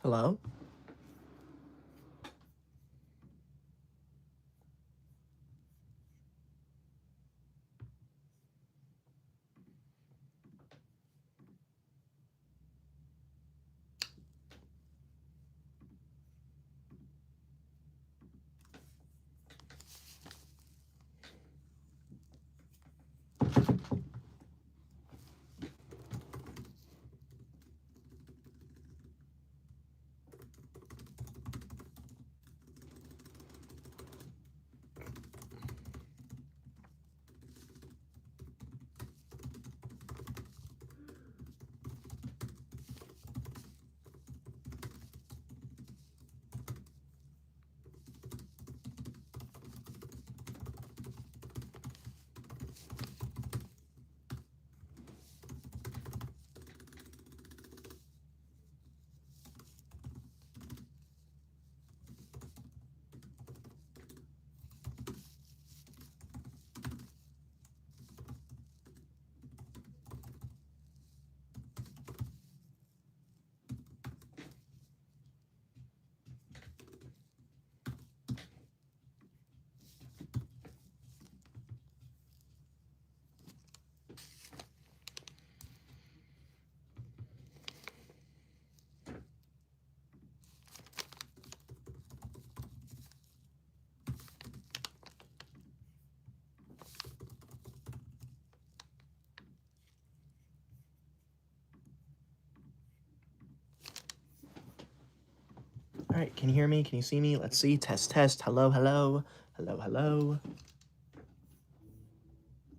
Hello? All right, can you hear me? Can you see me? Let's see. Test, test. Hello, hello. Hello, hello.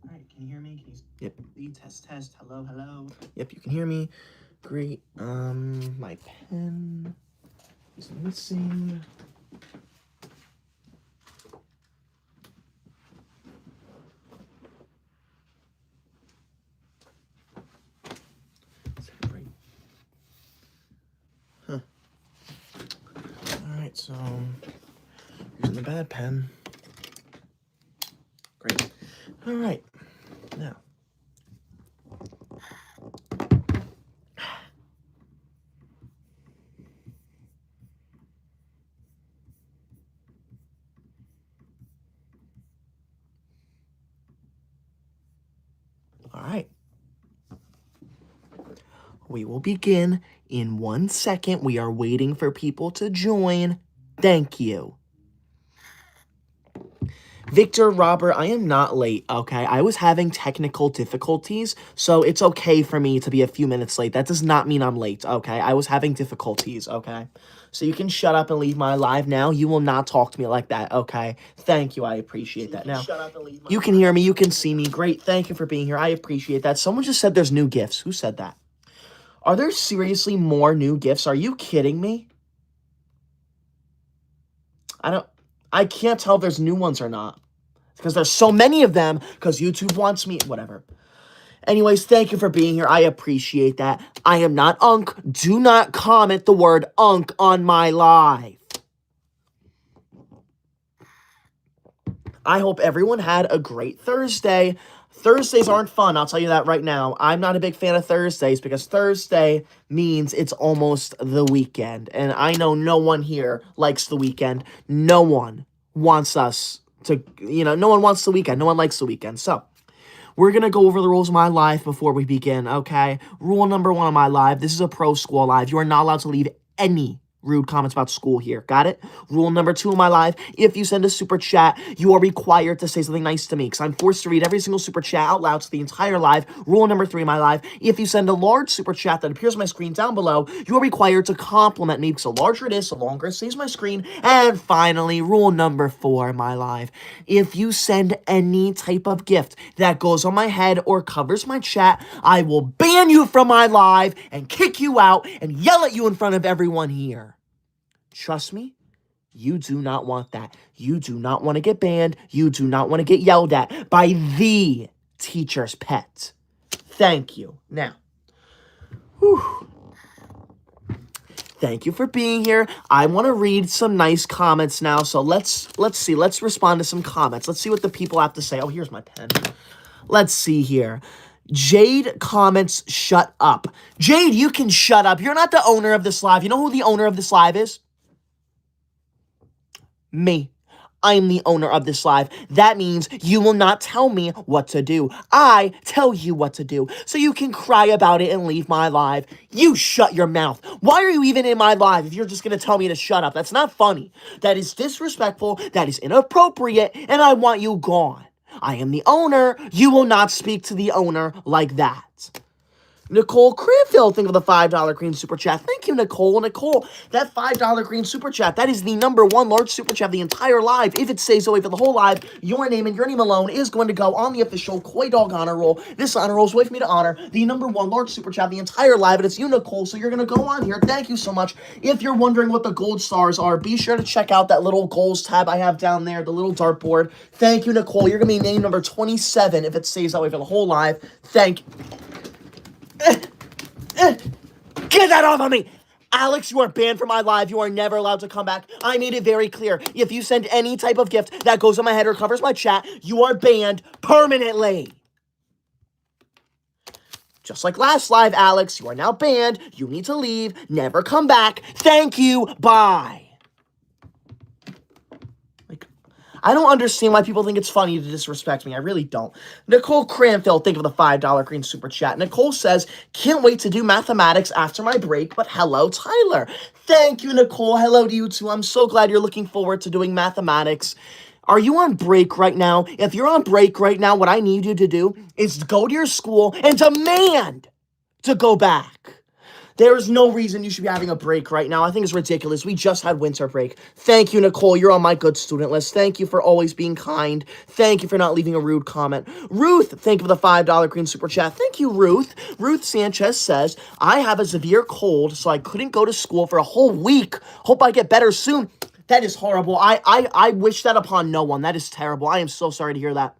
All right, can you hear me? Can you Yep. See, test, test. Hello, hello. Yep, you can hear me. Great. My pen is missing. Huh. All right, so using the bad pen. Great. All right. Now. All right. We will begin in 1 second. We are waiting for people to join. Thank you. Victor, Robert, I am not late, okay? I was having technical difficulties, so it's okay for me to be a few minutes late. That does not mean I'm late, okay? I was having difficulties, okay? So you can shut up and leave my live now. You will not talk to me like that, okay? Thank you. I appreciate that. Now, you can hear me. You can see me. Great. Thank you for being here. I appreciate that. Someone just said there's new gifts. Who said that? Are there seriously more new gifts? Are you kidding me? I can't tell if there's new ones or not. Because there's so many of them, because YouTube wants me, whatever. Anyways, thank you for being here. I appreciate that. I am not Unk. Do not comment the word Unk on my live. I hope everyone had a great Thursday. Thursdays aren't fun, I'll tell you that right now. I'm not a big fan of Thursdays because Thursday means it's almost the weekend. And I know no one here likes the weekend. No one wants us to, no one wants the weekend. No one likes the weekend. So, we're going to go over the rules of my live before we begin, okay? Rule number 1 of my live, this is a pro school live. You are not allowed to leave any rude comments about school here. Got it? Rule number 2 of my live, if you send a super chat, you are required to say something nice to me because I'm forced to read every single super chat out loud to the entire live. Rule number 3 of my live, if you send a large super chat that appears on my screen down below, you are required to compliment me because the larger it is, the longer it stays on my screen. And finally, rule number 4 of my live, if you send any type of gift that goes on my head or covers my chat, I will ban you from my live and kick you out and yell at you in front of everyone here. Trust me, you do not want that. You do not want to get banned. You do not want to get yelled at by the teacher's pet. Thank you. Now, thank you for being here. I want to read some nice comments now. So let's see. Let's respond to some comments. Let's see what the people have to say. Oh, here's my pen. Let's see here. Jade comments, shut up. Jade, you can shut up. You're not the owner of this live. You know who the owner of this live is? Me. I am the owner of this live. That means you will not tell me what to do. I tell you what to do. So you can cry about it and leave my live. You shut your mouth. Why are you even in my live if you're just going to tell me to shut up? That's not funny. That is disrespectful. That is inappropriate. And I want you gone. I am the owner. You will not speak to the owner like that. Nicole Cranfield, think of the $5 green super chat. Thank you, Nicole. Nicole, that $5 green super chat, that is the #1 large super chat of the entire live. If it stays away for the whole live, your name and your name alone is going to go on the official Koi Dog honor roll. This honor roll is way for me to honor the #1 large super chat of the entire live, and it's you, Nicole, so you're going to go on here. Thank you so much. If you're wondering what the gold stars are, be sure to check out that little goals tab I have down there, the little dartboard. Thank you, Nicole. You're going to be named number 27 if it stays that way for the whole live. Thank you. Get that off of me! Alex, you are banned from my live. You are never allowed to come back. I made it very clear. If you send any type of gift that goes on my head or covers my chat, you are banned permanently. Just like last live, Alex, you are now banned. You need to leave. Never come back. Thank you. Bye. I don't understand why people think it's funny to disrespect me. I really don't. Nicole Cranfield, think of the $5 green super chat. Nicole says, can't wait to do mathematics after my break, but hello, Tyler. Thank you, Nicole. Hello to you, too. I'm so glad you're looking forward to doing mathematics. Are you on break right now? If you're on break right now, what I need you to do is go to your school and demand to go back. There is no reason you should be having a break right now. I think it's ridiculous. We just had winter break. Thank you, Nicole. You're on my good student list. Thank you for always being kind. Thank you for not leaving a rude comment. Ruth, thank you for the $5 green super chat. Thank you, Ruth. Ruth Sanchez says, I have a severe cold, so I couldn't go to school for a whole week. Hope I get better soon. That is horrible. I wish that upon no one. That is terrible. I am so sorry to hear that.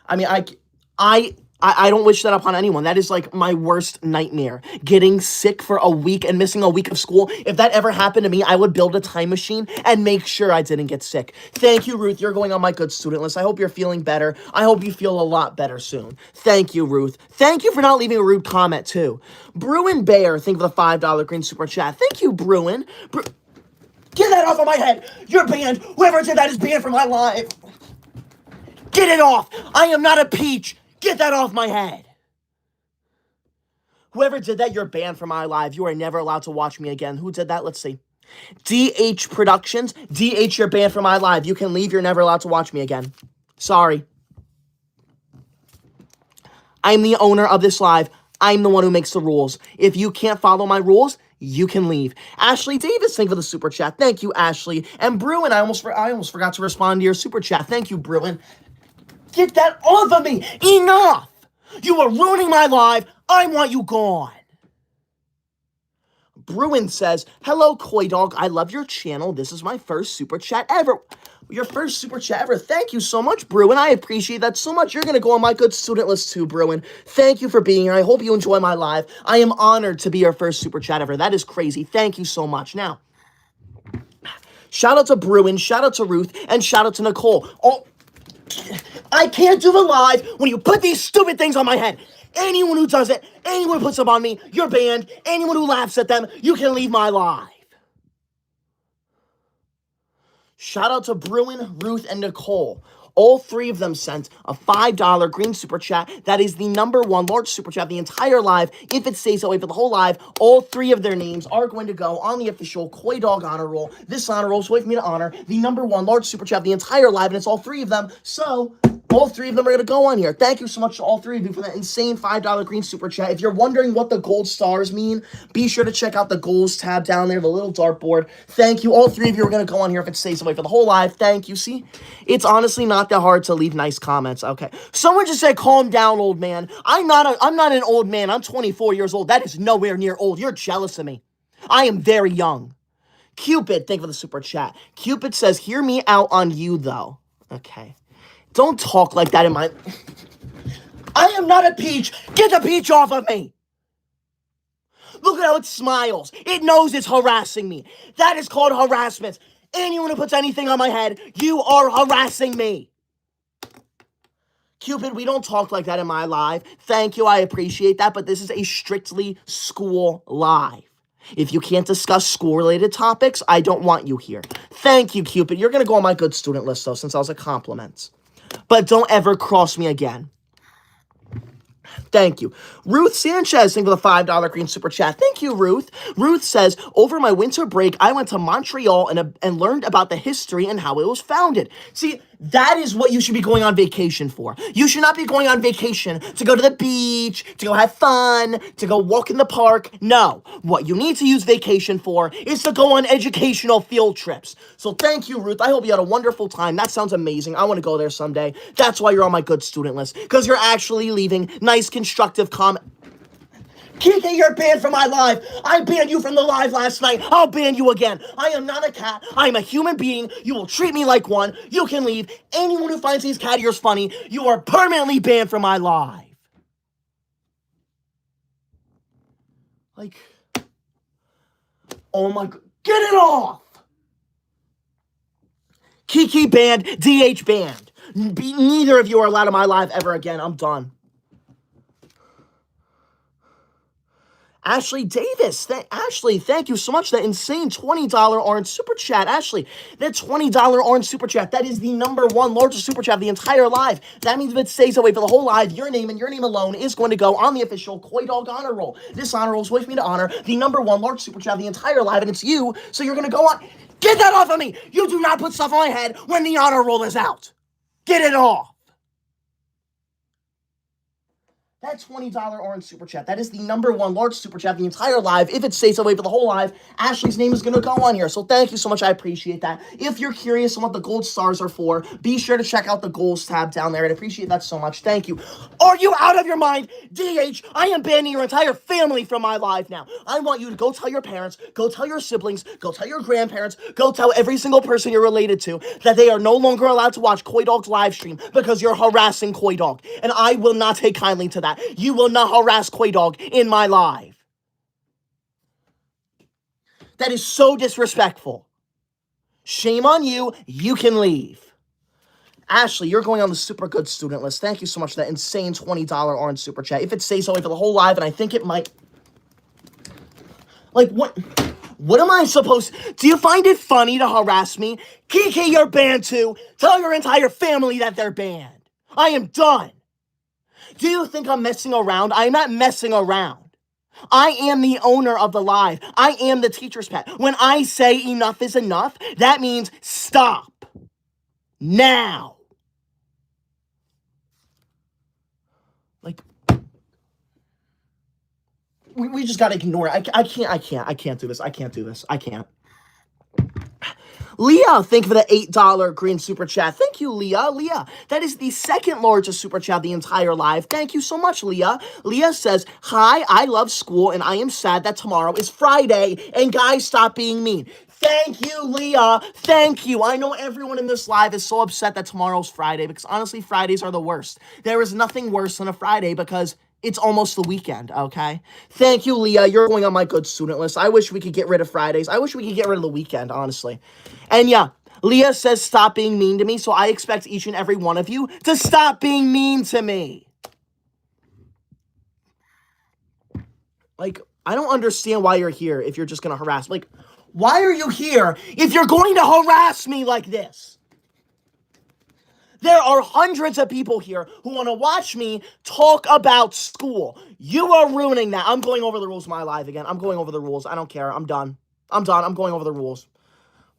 I mean, I don't wish that upon anyone. That is like my worst nightmare. Getting sick for a week and missing a week of school. If that ever happened to me, I would build a time machine and make sure I didn't get sick. Thank you, Ruth. You're going on my good student list. I hope you're feeling better. I hope you feel a lot better soon. Thank you, Ruth. Thank you for not leaving a rude comment, too. Bruin Bear, think of the $5 green super chat. Thank you, Bruin. Get that off of my head. You're banned. Whoever did that is banned from my live. Get it off. I am not a peach. Get that off my head. Whoever did that, you're banned from my live. You are never allowed to watch me again. Who did that? Let's see. DH Productions. DH, you're banned from my live. You can leave. You're never allowed to watch me again. Sorry. I'm the owner of this live. I'm the one who makes the rules. If you can't follow my rules, you can leave. Ashley Davis, thank you for the super chat. Thank you, Ashley. And Bruin, I almost forgot to respond to your super chat. Thank you, Bruin. Get that off of me! Enough! You are ruining my life. I want you gone. Bruin says, hello, Koi Dog. I love your channel. This is my first super chat ever. Your first super chat ever. Thank you so much, Bruin. I appreciate that so much. You're going to go on my good student list too, Bruin. Thank you for being here. I hope you enjoy my live. I am honored to be your first super chat ever. That is crazy. Thank you so much. Now, shout out to Bruin, shout out to Ruth, and shout out to Nicole. I can't do the live when you put these stupid things on my head. Anyone who does it, anyone who puts them on me, you're banned. Anyone who laughs at them, you can leave my live. Shout out to Bruin, Ruth, and Nicole. All three of them sent a $5 green super chat. That is the #1 large super chat of the entire live. If it stays that way for the whole live, all three of their names are going to go on the official Koi Dog honor roll. This honor roll is way for me to honor the #1 large super chat of the entire live, and it's all three of them. So all three of them are going to go on here. Thank you so much to all three of you for that insane $5 green super chat. If you're wondering what the gold stars mean, be sure to check out the goals tab down there, the little dartboard. Thank you. All three of you are going to go on here if it stays away for the whole live. Thank you. See, it's honestly not that hard to leave nice comments. Okay. Someone just said, calm down, old man. I'm not an old man. I'm 24 years old. That is nowhere near old. You're jealous of me. I am very young. Cupid, thank you for the super chat. Cupid says, hear me out on you, though. Okay. Don't talk like that in my... I am not a peach. Get the peach off of me. Look at how it smiles. It knows it's harassing me. That is called harassment. Anyone who puts anything on my head, you are harassing me. Cupid, we don't talk like that in my live. Thank you, I appreciate that, but this is a strictly school live. If you can't discuss school-related topics, I don't want you here. Thank you, Cupid. You're going to go on my good student list, though, since I was a compliment. But don't ever cross me again. Thank you. Ruth Sanchez, thank you for the $5 green super chat. Thank you, Ruth. Ruth says, over my winter break, I went to Montreal and learned about the history and how it was founded. See, that is what you should be going on vacation for. You should not be going on vacation to go to the beach, to go have fun, to go walk in the park. No. What you need to use vacation for is to go on educational field trips. So thank you, Ruth. I hope you had a wonderful time. That sounds amazing. I want to go there someday. That's why you're on my good student list, because you're actually leaving nice, constructive comment. Kiki, you're banned from my live. I banned you from the live last night. I'll ban you again. I am not a cat. I am a human being. You will treat me like one. You can leave. Anyone who finds these cat ears funny, you are permanently banned from my live. Like, oh my God. Get it off. Kiki banned. DH banned. Neither of you are allowed in my live ever again. I'm done. Ashley Davis, Ashley, thank you so much. That insane $20 orange super chat. Ashley, that $20 orange super chat, that is the #1 largest super chat of the entire live. That means if it stays that way for the whole live, your name and your name alone is going to go on the official Koi Dog honor roll. This honor roll is with me to honor the #1 large super chat of the entire live, and it's you, so you're going to go on. Get that off of me! You do not put stuff on my head when the honor roll is out. Get it off. That $20 orange super chat, that is the #1 large super chat of the entire live. If it stays that way for the whole live, Ashley's name is going to go on here. So thank you so much. I appreciate that. If you're curious on what the gold stars are for, be sure to check out the goals tab down there. I'd appreciate that so much. Thank you. Are you out of your mind? DH, I am banning your entire family from my live now. I want you to go tell your parents, go tell your siblings, go tell your grandparents, go tell every single person you're related to that they are no longer allowed to watch Koi Dog's live stream because you're harassing Koi Dog. And I will not take kindly to that. You will not harass Koi Dog in my live. That is so disrespectful. Shame on you. You can leave. Ashley, you're going on the super good student list. Thank you so much for that insane $20 orange super chat. If it stays that way for the whole live, and I think it might. Like, what? What am I supposed to... Do you find it funny to harass me? Kiki, you're banned too. Tell your entire family that they're banned. I am done. Do you think I'm messing around? I'm not messing around. I am the owner of the live. I am the teacher's pet. When I say enough is enough, that means stop. Now. Like, we just gotta ignore it. I can't do this. I can't. Leah, thank you for the $8 green super chat. Thank you, Leah. Leah, that is the second largest super chat of the entire live. Thank you so much, Leah. Leah says, hi, I love school, and I am sad that tomorrow is Friday, and guys, stop being mean. Thank you, Leah. Thank you. I know everyone in this live is so upset that tomorrow's Friday, because honestly, Fridays are the worst. There is nothing worse than a Friday, because it's almost the weekend, okay? Thank you, Leah. You're going on my good student list. I wish we could get rid of Fridays. I wish we could get rid of the weekend, honestly. And yeah, Leah says stop being mean to me, so I expect each and every one of you to stop being mean to me. Like, I don't understand why you're here if you're just going to harass. Like, why are you here if you're going to harass me like this? There are hundreds of people here who want to watch me talk about school. You are ruining that. I'm going over the rules of my live again. I'm going over the rules. I don't care. I'm done. I'm going over the rules.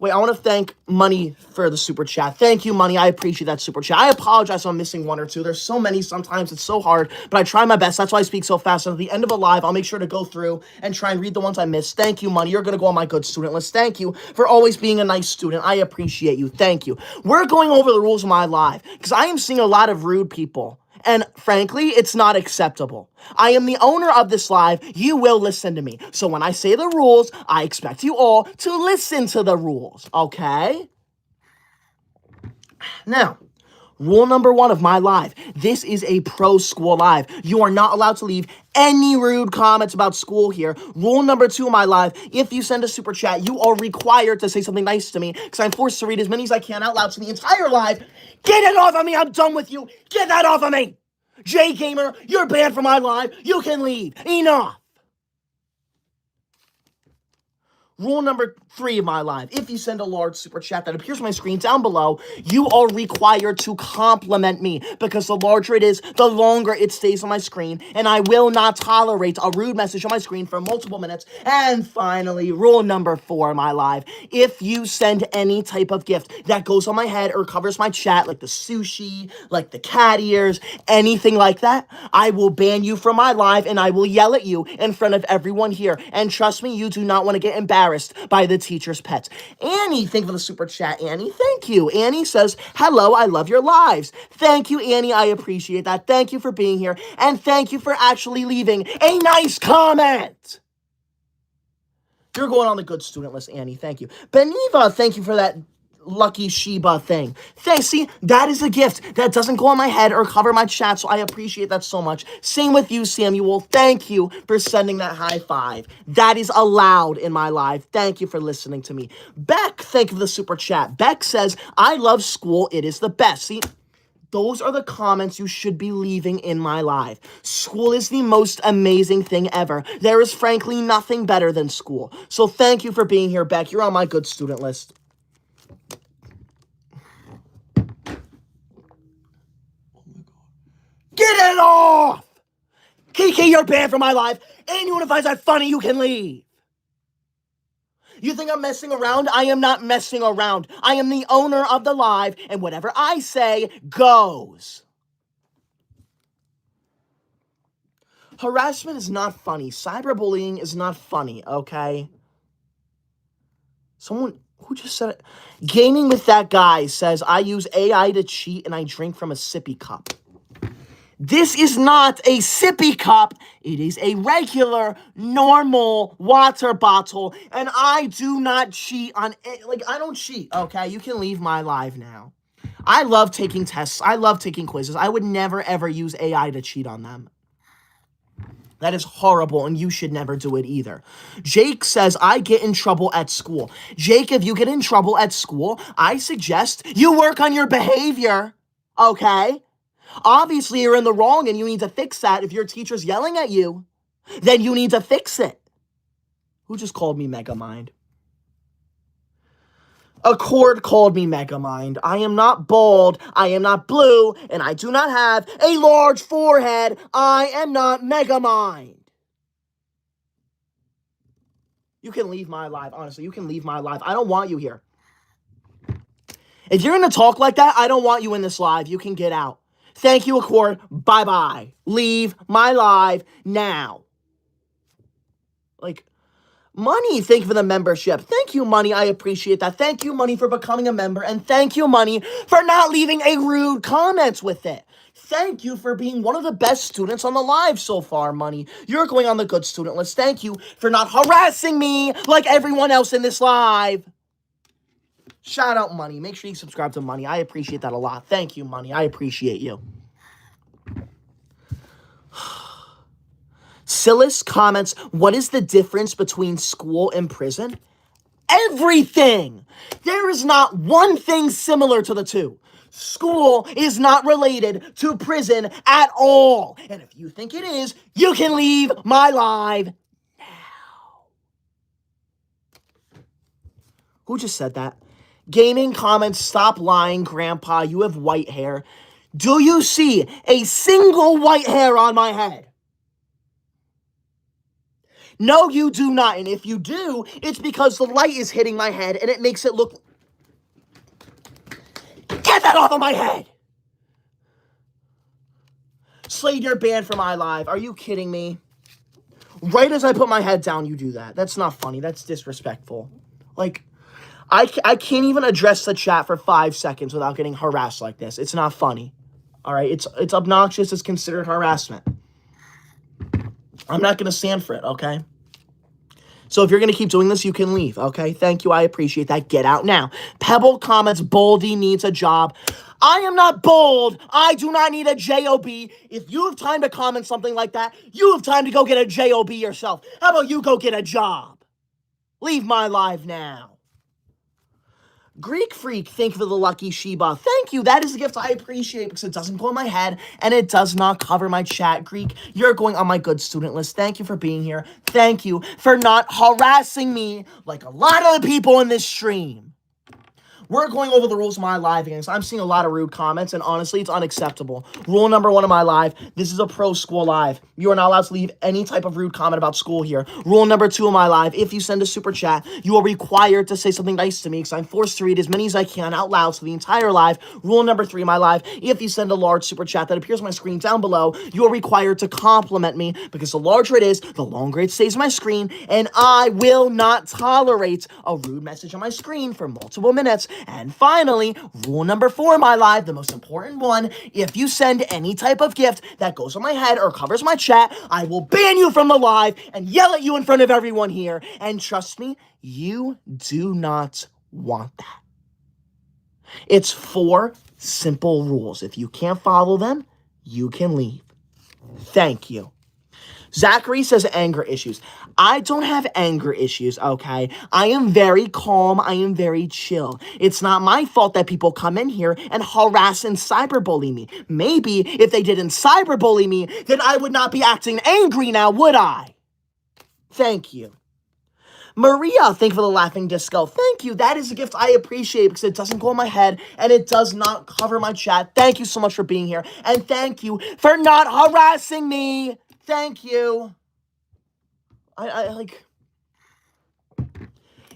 Wait, I want to thank Money for the super chat. Thank you, Money. I appreciate that super chat. I apologize if I'm missing one or two. There's so many sometimes. It's so hard, but I try my best. That's why I speak so fast. And at the end of a live, I'll make sure to go through and try and read the ones I missed. Thank you, Money. You're going to go on my good student list. Thank you for always being a nice student. I appreciate you. Thank you. We're going over the rules of my live because I am seeing a lot of rude people. And frankly, it's not acceptable. I am the owner of this live. You will listen to me. So when I say the rules, I expect you all to listen to the rules, okay? Now, rule #1 of my live. This is a pro school live. You are not allowed to leave any rude comments about school here. Rule number 2 of my live, if you send a super chat, you are required to say something nice to me because I'm forced to read as many as I can out loud to the entire live. Get it off of me. I'm done with you. Get that off of me. J Gamer, you're banned from my live. You can leave. Enough. Rule number 3 of my live, if you send a large super chat that appears on my screen down below, you are required to compliment me because the larger it is, the longer it stays on my screen, and I will not tolerate a rude message on my screen for multiple minutes. And finally, rule number 4 of my live, if you send any type of gift that goes on my head or covers my chat, like the sushi, like the cat ears, anything like that, I will ban you from my live and I will yell at you in front of everyone here. And trust me, you do not want to get embarrassed by the teacher's pets. Annie, thank you for the super chat, Annie. Thank you. Annie says, hello, I love your lives. Thank you, Annie. I appreciate that. Thank you for being here. And thank you for actually leaving a nice comment. You're going on the good student list, Annie. Thank you. Beniva, thank you for that lucky Sheba thing. Thanks. See, that is a gift that doesn't go on my head or cover my chat, so I appreciate that so much. Same with you, Samuel. Thank you for sending that high five. That is allowed in my live. Thank you for listening to me. Beck, thank you for the super chat. Beck says, I love school. It is the best. See, those are the comments you should be leaving in my live. School is the most amazing thing ever. There is frankly nothing better than school. So thank you for being here, Beck. You're on my good student list. Get it off! Kiki, you're banned from my live. Anyone who finds that funny, you can leave. You think I'm messing around? I am not messing around. I am the owner of the live, and whatever I say goes. Harassment is not funny. Cyberbullying is not funny, okay? Someone, who just said it? Gaming with that guy says, I use AI to cheat and I drink from a sippy cup. This is not a sippy cup. It is a regular, normal water bottle. And I do not cheat on it. Like, I don't cheat, okay? You can leave my live now. I love taking tests. I love taking quizzes. I would never, ever use AI to cheat on them. That is horrible, and you should never do it either. Jake says, I get in trouble at school. Jake, if you get in trouble at school, I suggest you work on your behavior, okay? Obviously, you're in the wrong and you need to fix that. If your teacher's yelling at you, then you need to fix it. Who just called me Megamind? Accord called me Megamind. I am not bald, I am not blue, and I do not have a large forehead. I am not Megamind. You can leave my live, honestly. You can leave my live. I don't want you here. If you're going to talk like that, I don't want you in this live. You can get out. Thank you, Accord. Bye-bye. Leave my live now. Like, Money, thank you for the membership. Thank you, Money. I appreciate that. Thank you, Money, for becoming a member. And thank you, Money, for not leaving a rude comment with it. Thank you for being one of the best students on the live so far, Money. You're going on the good student list. Thank you for not harassing me like everyone else in this live. Shout out, Money. Make sure you subscribe to Money. I appreciate that a lot. Thank you, Money. I appreciate you. Silas comments, what is the difference between school and prison? Everything! There is not one thing similar to the two. School is not related to prison at all. And if you think it is, you can leave my live now. Who just said that? Gaming comments, stop lying, Grandpa. You have white hair. Do you see a single white hair on my head? No, you do not. And if you do, it's because the light is hitting my head and it makes it look... Get that off of my head! Slade, you're banned from my live. Are you kidding me? Right as I put my head down, you do that. That's not funny. That's disrespectful. Like, I can't even address the chat for 5 seconds without getting harassed like this. It's not funny. All right? It's obnoxious. It's considered harassment. I'm not going to stand for it, okay? So if you're going to keep doing this, you can leave, okay? Thank you. I appreciate that. Get out now. Pebble comments, Boldy needs a job. I am not bold. I do not need a job. If you have time to comment something like that, you have time to go get a job yourself. How about you go get a job? Leave my live now. Greek Freak, thank you for the lucky Sheba. Thank you. That is a gift I appreciate because it doesn't go in my head and it does not cover my chat. Greek, you're going on my good student list. Thank you for being here. Thank you for not harassing me like a lot of the people in this stream. We're going over the rules of my live again. So I'm seeing a lot of rude comments, and honestly, it's unacceptable. Rule number 1 of my live, this is a pro school live. You are not allowed to leave any type of rude comment about school here. Rule number 2 of my live, if you send a super chat, you are required to say something nice to me because I'm forced to read as many as I can out loud for the entire live. Rule number 3 of my live, if you send a large super chat that appears on my screen down below, you are required to compliment me because the larger it is, the longer it stays on my screen, and I will not tolerate a rude message on my screen for multiple minutes. And finally, rule number 4 of my live, the most important one, if you send any type of gift that goes on my head or covers my chat, I will ban you from the live and yell at you in front of everyone here. And trust me, you do not want that. It's 4 simple rules. If you can't follow them, you can leave. Thank you. Zachary says anger issues. I don't have anger issues, okay? I am very calm. I am very chill. It's not my fault that people come in here and harass and cyberbully me. Maybe if they didn't cyberbully me, then I would not be acting angry now, would I? Thank you. Maria, thank you for the laughing disco. Thank you. That is a gift I appreciate because it doesn't go in my head and it does not cover my chat. Thank you so much for being here. And thank you for not harassing me. Thank you. I like,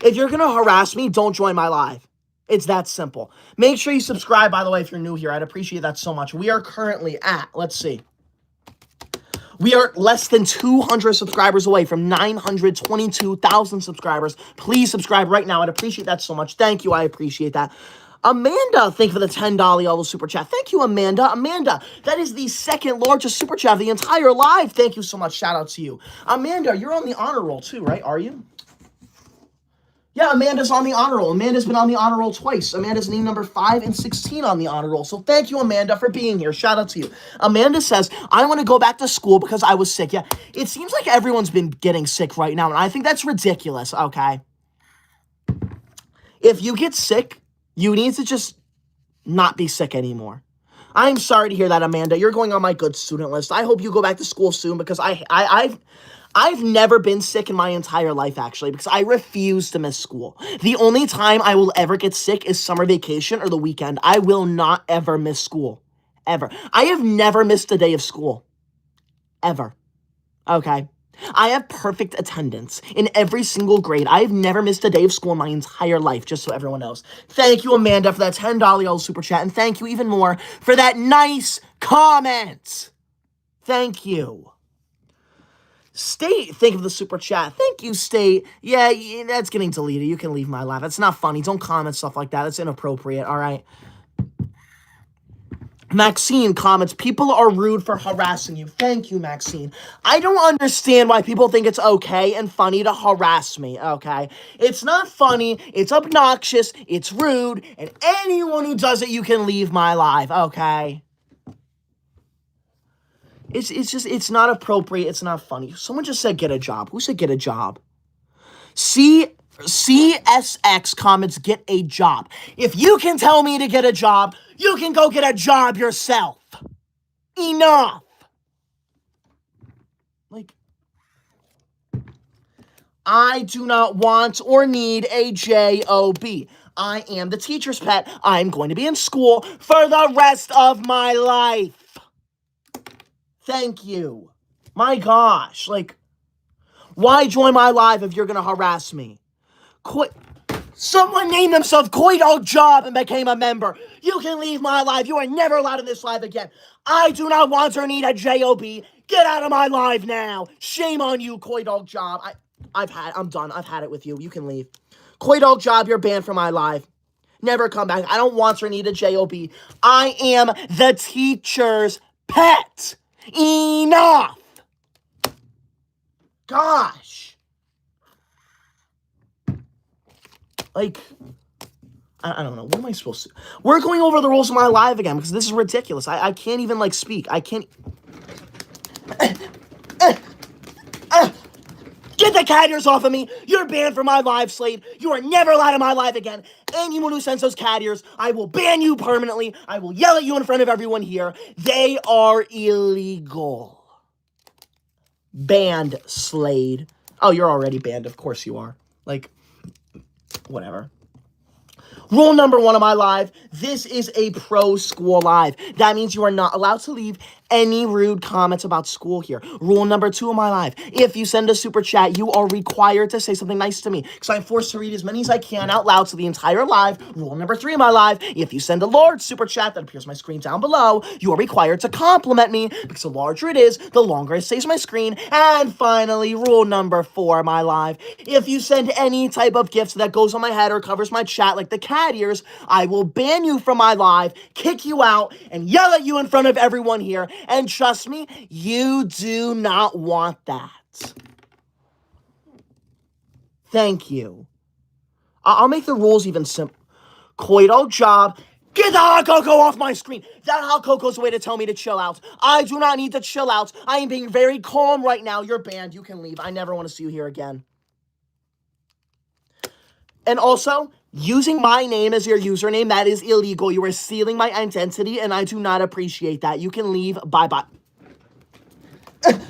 if you're going to harass me, don't join my live. It's that simple. Make sure you subscribe, by the way, if you're new here. I'd appreciate that so much. We are currently at, let's see. We are less than 200 subscribers away from 922,000 subscribers. Please subscribe right now. I'd appreciate that so much. Thank you. I appreciate that. Amanda, thank you for the $10 Yellow Super Chat. Thank you, Amanda. Amanda, that is the second largest Super Chat of the entire live. Thank you so much. Shout out to you. Amanda, you're on the honor roll too, right? Are you? Yeah, Amanda's on the honor roll. Amanda's been on the honor roll twice. Amanda's name number 5 and 16 on the honor roll. So thank you, Amanda, for being here. Shout out to you. Amanda says, I want to go back to school because I was sick. Yeah, it seems like everyone's been getting sick right now, and I think that's ridiculous, okay? If you get sick, you need to just not be sick anymore. I'm sorry to hear that, Amanda. You're going on my good student list. I hope you go back to school soon because I've never been sick in my entire life, actually, because I refuse to miss school. The only time I will ever get sick is summer vacation or the weekend. I will not ever miss school. Ever. I have never missed a day of school. Ever. Okay? I have perfect attendance in every single grade. I have never missed a day of school in my entire life, just so everyone knows. Thank you, Amanda, for that $10 super chat, and thank you even more for that nice comment. Thank you. State, thank you for the super chat. Thank you, State. Yeah, that's getting deleted. You can leave my live. That's not funny. Don't comment stuff like that. That's inappropriate, all right? Maxine comments, people are rude for harassing you. Thank you, Maxine. I don't understand why people think it's okay and funny to harass me, okay? It's not funny, it's obnoxious, it's rude, and anyone who does it, you can leave my live, okay? It's not appropriate, it's not funny. Someone just said get a job. Who said get a job? CSX comments, get a job. If you can tell me to get a job, you can go get a job yourself. Enough. Like, I do not want or need a job. I am the teacher's pet. I'm going to be in school for the rest of my life. Thank you. My gosh, like, why join my live if you're going to harass me? Someone named themselves Koi Dog Job and became a member. You can leave my live. You are never allowed in this live again. I do not want or need a job. Get out of my live now. Shame on you, Koi Dog Job. I'm done. I've had it with you. You can leave. Koi Dog Job, you're banned from my live. Never come back. I don't want or need a job. I am the teacher's pet. Enough. Gosh. Like, I don't know. What am I supposed to... We're going over the rules of my live again because this is ridiculous. I can't even, like, speak. I can't... Get the cat ears off of me. You're banned from my live, Slade. You are never allowed in my live again. Anyone who sends those cat ears, I will ban you permanently. I will yell at you in front of everyone here. They are illegal. Banned, Slade. Oh, you're already banned. Of course you are. Like, whatever. Rule number 1 of my live, this is a pro school live. That means you are not allowed to leave any rude comments about school here. Rule number 2 of my live, if you send a super chat, you are required to say something nice to me because I'm forced to read as many as I can out loud to the entire live. Rule number 3 of my live, if you send a large super chat that appears on my screen down below, you are required to compliment me because the larger it is, the longer it stays on my screen. And finally, rule number 4 of my live, if you send any type of gift that goes on my head or covers my chat like the cat ears, I will ban you from my live, kick you out, and yell at you in front of everyone here. And trust me, you do not want that. Thank you. I'll make the rules even simpler. Coito job. Get the hot cocoa off my screen. That hot cocoa's a way to tell me to chill out. I do not need to chill out. I am being very calm right now. You're banned. You can leave. I never want to see you here again. And also, using my name as your username, that is illegal. You are stealing my identity, and I do not appreciate that. You can leave. Bye-bye. Get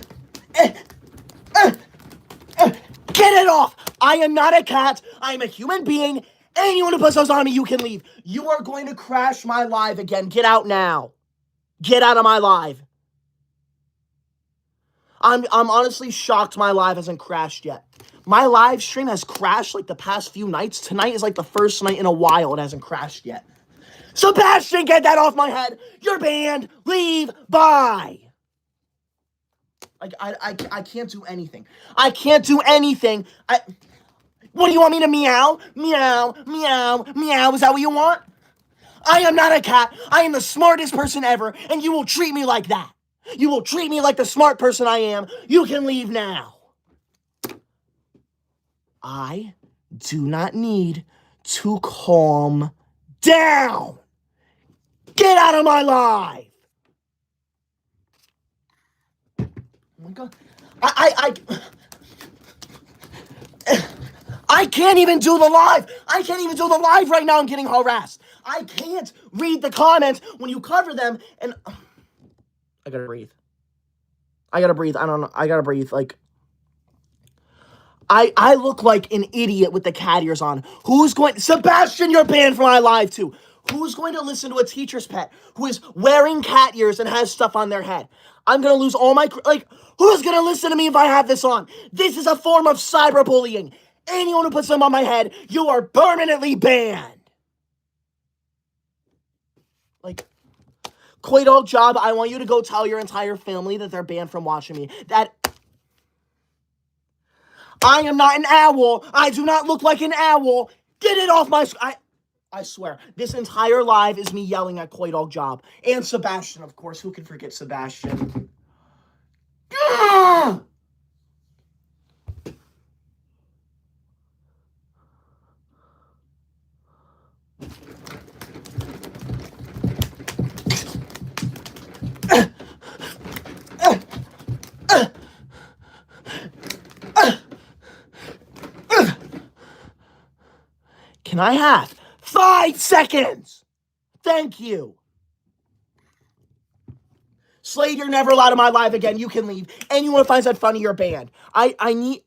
it off! I am not a cat. I am a human being. Anyone who puts those on me, you can leave. You are going to crash my live again. Get out now. Get out of my live. I'm honestly shocked my live hasn't crashed yet. My live stream has crashed like the past few nights. Tonight is like the first night in a while it hasn't crashed yet. Sebastian, get that off my head. You're banned. Leave. Bye. Like, I can't do anything. I can't do anything. What do you want me to meow? Meow, meow, meow. Is that what you want? I am not a cat. I am the smartest person ever, and you will treat me like that. You will treat me like the smart person I am. You can leave now. I do not need to calm down. Get out of my life. Oh my God. I can't even do the live. I can't even do the live right now. I'm getting harassed. I can't read the comments when you cover them. And I gotta breathe. I gotta breathe. I don't know. I gotta breathe. Like, I look like an idiot with the cat ears on. Who's going... Sebastian, you're banned from my live too. Who's going to listen to a teacher's pet who is wearing cat ears and has stuff on their head? I'm going to lose all my... Like, who's going to listen to me if I have this on? This is a form of cyberbullying. Anyone who puts them on my head, you are permanently banned. Like, Coito job, I want you to go tell your entire family that they're banned from watching me. That... I am not an owl. I do not look like an owl. Get it off my... I swear, this entire live is me yelling at Coito job. And Sebastian, of course. Who can forget Sebastian? Can I have 5 seconds? Thank you. Slade, you're never allowed in my live again. You can leave. Anyone who finds that funny, you're banned. I need...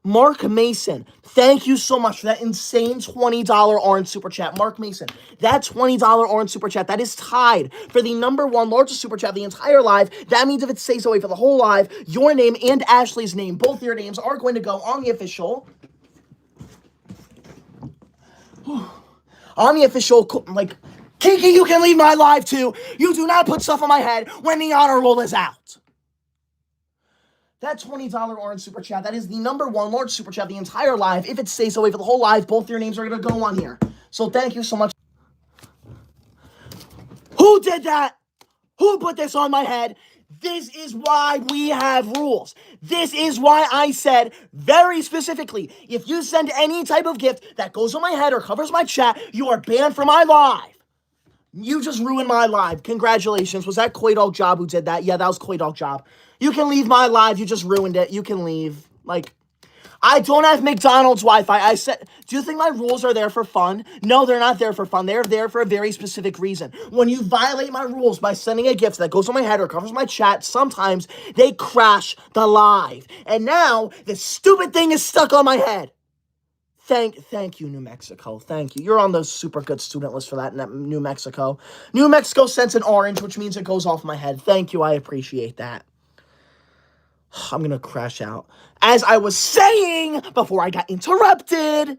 Mark Mason, thank you so much for that insane $20 orange super chat. Mark Mason, that $20 orange super chat, that is tied for the #1 largest super chat of the entire live. That means if it stays away for the whole live, your name and Ashley's name, both your names, are going to go on the official... On the official, like, Kiki, you can leave my live too. You do not put stuff on my head when the honor roll is out. That $20 orange super chat, that is the #1 large super chat of the entire live. If it stays away for the whole live, both your names are going to go on here. So thank you so much. Who did that? Who put this on my head? This is why we have rules. This is why I said very specifically, if you send any type of gift that goes on my head or covers my chat, you are banned from my live. You just ruined my live. Congratulations. Was that Koi Dog Job who did that? Yeah, that was Koi Dog Job. You can leave my live. You just ruined it. You can leave. Like, I don't have McDonald's Wi-Fi. I said, do you think my rules are there for fun? No, they're not there for fun. They're there for a very specific reason. When you violate my rules by sending a gift that goes on my head or covers my chat, sometimes they crash the live. And now this stupid thing is stuck on my head. Thank you, New Mexico. Thank you. You're on the super good student list for that, New Mexico. New Mexico sends an orange, which means it goes off my head. Thank you. I appreciate that. I'm going to crash out. As I was saying before I got interrupted,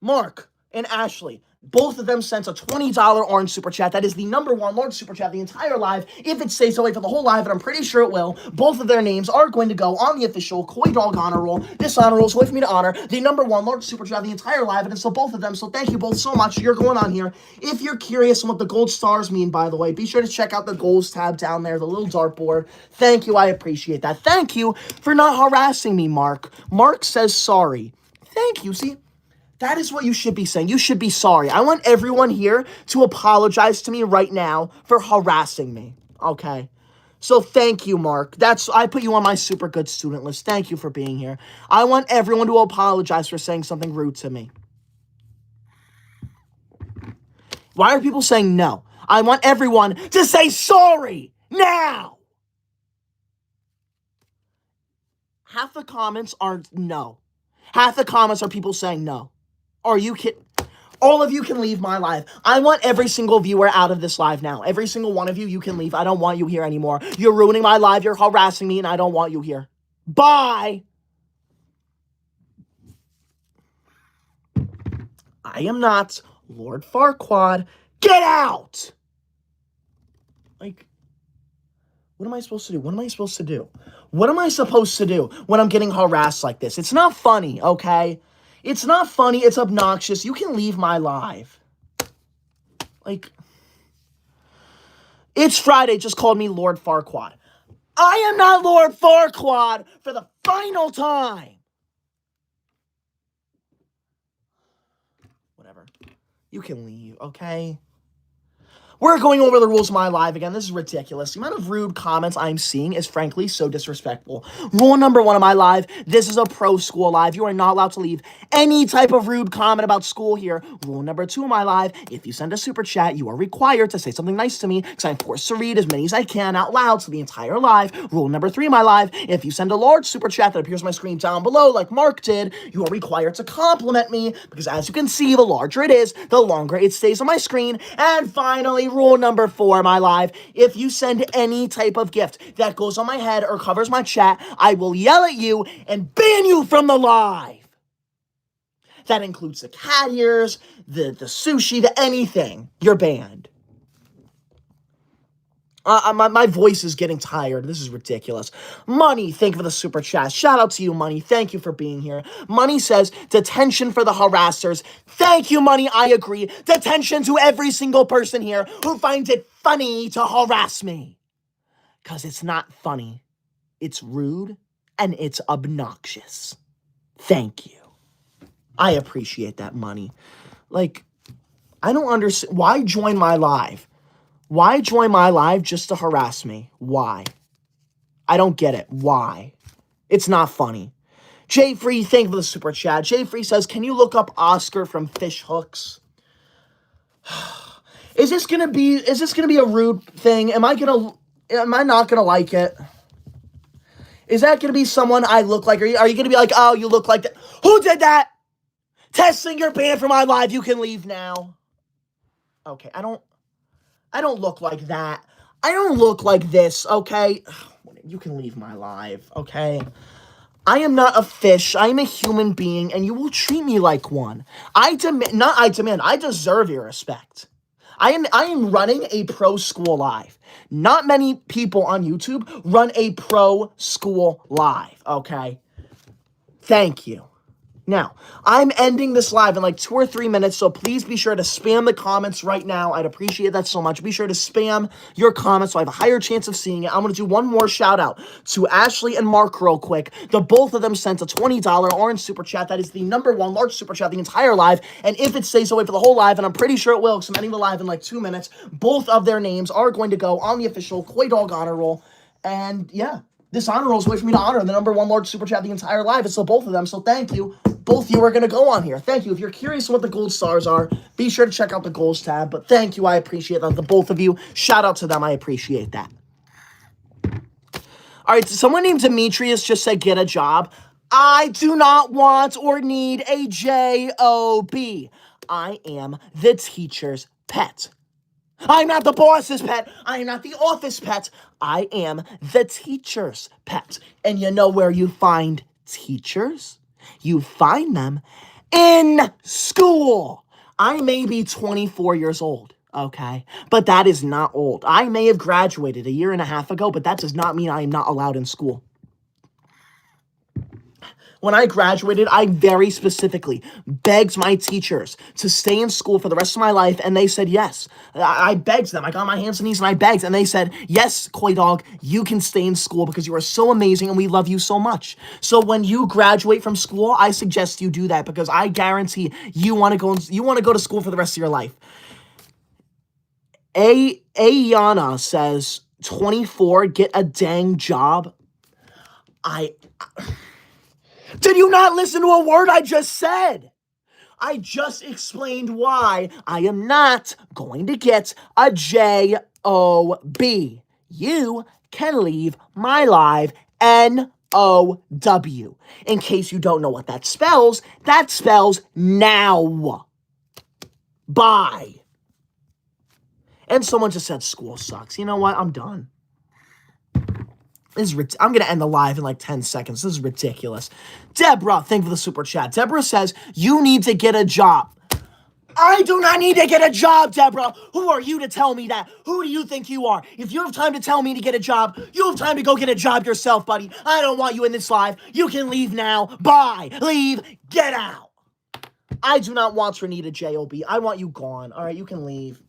Mark and Ashley, both of them sent a $20 orange super chat. That is the number one large super chat of the entire live. If it stays that way for the whole live, and I'm pretty sure it will, both of their names are going to go on the official Koi Dog honor roll. This honor roll is way for me to honor the number one large super chat of the entire live, and it's so both of them. So thank you both so much. You're going on here. If you're curious on what the gold stars mean, by the way, be sure to check out the goals tab down there, the little dartboard. Thank you. I appreciate that. Thank you for not harassing me, Mark. Mark says sorry. Thank you. See? That is what you should be saying. You should be sorry. I want everyone here to apologize to me right now for harassing me. Okay? So thank you, Mark. I put you on my super good student list. Thank you for being here. I want everyone to apologize for saying something rude to me. Why are people saying no? I want everyone to say sorry now. Half the comments are no. Half the comments are people saying no. Are you kidding? All of you can leave my live. I want every single viewer out of this live now. Every single one of you, you can leave. I don't want you here anymore. You're ruining my live. You're harassing me, and I don't want you here. Bye. I am not Lord Farquaad. Get out! Like, what am I supposed to do? What am I supposed to do? What am I supposed to do when I'm getting harassed like this? It's not funny, okay? It's not funny. It's obnoxious. You can leave my live. Like, it's Friday. Just called me Lord Farquaad. I am not Lord Farquaad for the final time. Whatever. You can leave, okay? We're going over the rules of my live again. This is ridiculous. The amount of rude comments I'm seeing is frankly so disrespectful. Rule number one of my live, this is a pro school live. You are not allowed to leave any type of rude comment about school here. Rule number two of my live, if you send a super chat, you are required to say something nice to me because I'm forced to read as many as I can out loud to the entire live. Rule number three of my live, if you send a large super chat that appears on my screen down below like Mark did, you are required to compliment me because as you can see, the larger it is, the longer it stays on my screen. And finally, rule number four, my live, if you send any type of gift that goes on my head or covers my chat, I will yell at you and ban you from the live. That includes the cat ears, the sushi, the anything. You're banned. My voice is getting tired. This is ridiculous. Money, thank you for the super chat. Shout out to you, Money. Thank you for being here. Money says, detention for the harassers. Thank you, Money. I agree. Detention to every single person here who finds it funny to harass me. Because it's not funny. It's rude and it's obnoxious. Thank you. I appreciate that, Money. Like, I don't understand. Why join my live? Why join my live just to harass me? Why? I don't get it. Why? It's not funny. Jay Free, thank you for the super chat. Jay Free says, can you look up Oscar from Fish Hooks? Is this gonna be a rude thing? Am I not gonna like it? Is that gonna be someone I look like? Are you gonna be like, oh, you look like that? Who did that? Testing your ban for my live. You can leave now. Okay, I don't look like that. I don't look like this, okay? You can leave my live, okay? I am not a fish. I am a human being, and you will treat me like one. I deserve your respect. I am running a pro school live. Not many people on YouTube run a pro school live, okay? Thank you. Now, I'm ending this live in like 2 or 3 minutes, so please be sure to spam the comments right now. I'd appreciate that so much. Be sure to spam your comments so I have a higher chance of seeing it. I'm going to do one more shout out to Ashley and Mark real quick. The both of them sent a $20 orange super chat. That is the number one large super chat the entire live, and if it stays away for the whole live, and I'm pretty sure it will because I'm ending the live in like 2 minutes, both of their names are going to go on the official Koi Dog honor roll, and yeah. This honor roll is a way for me to honor the number one large super chat the entire live. It's the both of them, so thank you. Both of you are going to go on here. Thank you. If you're curious what the gold stars are, be sure to check out the goals tab. But thank you. I appreciate that. The both of you. Shout out to them. I appreciate that. All right. Someone named Demetrius just said, get a job. I do not want or need a job. I am the teacher's pet. I'm not the boss's pet. I am not the office pet. I am the teacher's pet. And you know where you find teachers? You find them in school. I may be 24 years old, okay? But that is not old. I may have graduated a year and a half ago, but that does not mean I am not allowed in school. When I graduated, I very specifically begged my teachers to stay in school for the rest of my life, and they said yes. I begged them. I got on my hands and knees and I begged, and they said, yes, Koi Dog, you can stay in school because you are so amazing and we love you so much. So when you graduate from school, I suggest you do that because I guarantee you want to go to school for the rest of your life. Ayana says, 24, get a dang job. Did you not listen to a word I just said? I just explained why I am not going to get a job. You can leave my live NOW. In case you don't know what that spells now. Bye. And someone just said school sucks. You know what? I'm done. I'm going to end the live in like 10 seconds. This is ridiculous. Deborah, thank you for the super chat. Deborah says, you need to get a job. I do not need to get a job, Deborah. Who are you to tell me that? Who do you think you are? If you have time to tell me to get a job, you have time to go get a job yourself, buddy. I don't want you in this live. You can leave now. Bye. Leave. Get out. I do not want or need a job. I want you gone. All right, you can leave.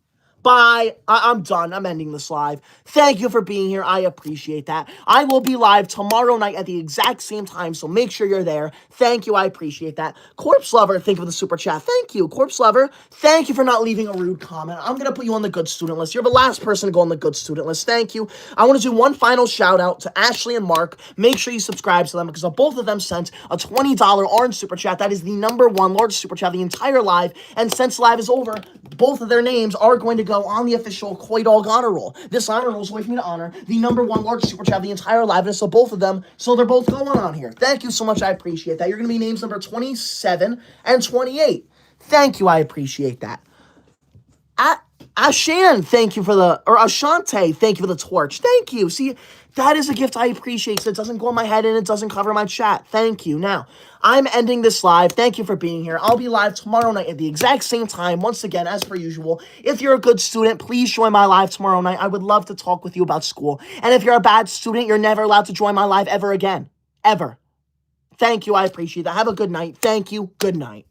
Bye. I'm done. I'm ending this live. Thank you for being here. I appreciate that. I will be live tomorrow night at the exact same time, so make sure you're there. Thank you. I appreciate that. Corpse Lover, thank you for the super chat. Thank you. Corpse Lover, thank you for not leaving a rude comment. I'm going to put you on the good student list. You're the last person to go on the good student list. Thank you. I want to do one final shout out to Ashley and Mark. Make sure you subscribe to them because both of them sent a $20 orange super chat. That is the number one large super chat the entire live. And since live is over, both of their names are going to go on the official Koi Dog honor roll. This honor roll is a way for me to honor the number one large super chat the entire live, and so both of them, so they're both going on here. Thank you so much. I appreciate that. You're going to be names number 27 and 28. Thank you. I appreciate that. Ashan, thank you for Ashante, thank you for the torch. Thank you. See, that is a gift I appreciate. So it doesn't go on my head and it doesn't cover my chat. Thank you. Now, I'm ending this live. Thank you for being here. I'll be live tomorrow night at the exact same time. Once again, as per usual, if you're a good student, please join my live tomorrow night. I would love to talk with you about school. And if you're a bad student, you're never allowed to join my live ever again. Ever. Thank you. I appreciate that. Have a good night. Thank you. Good night.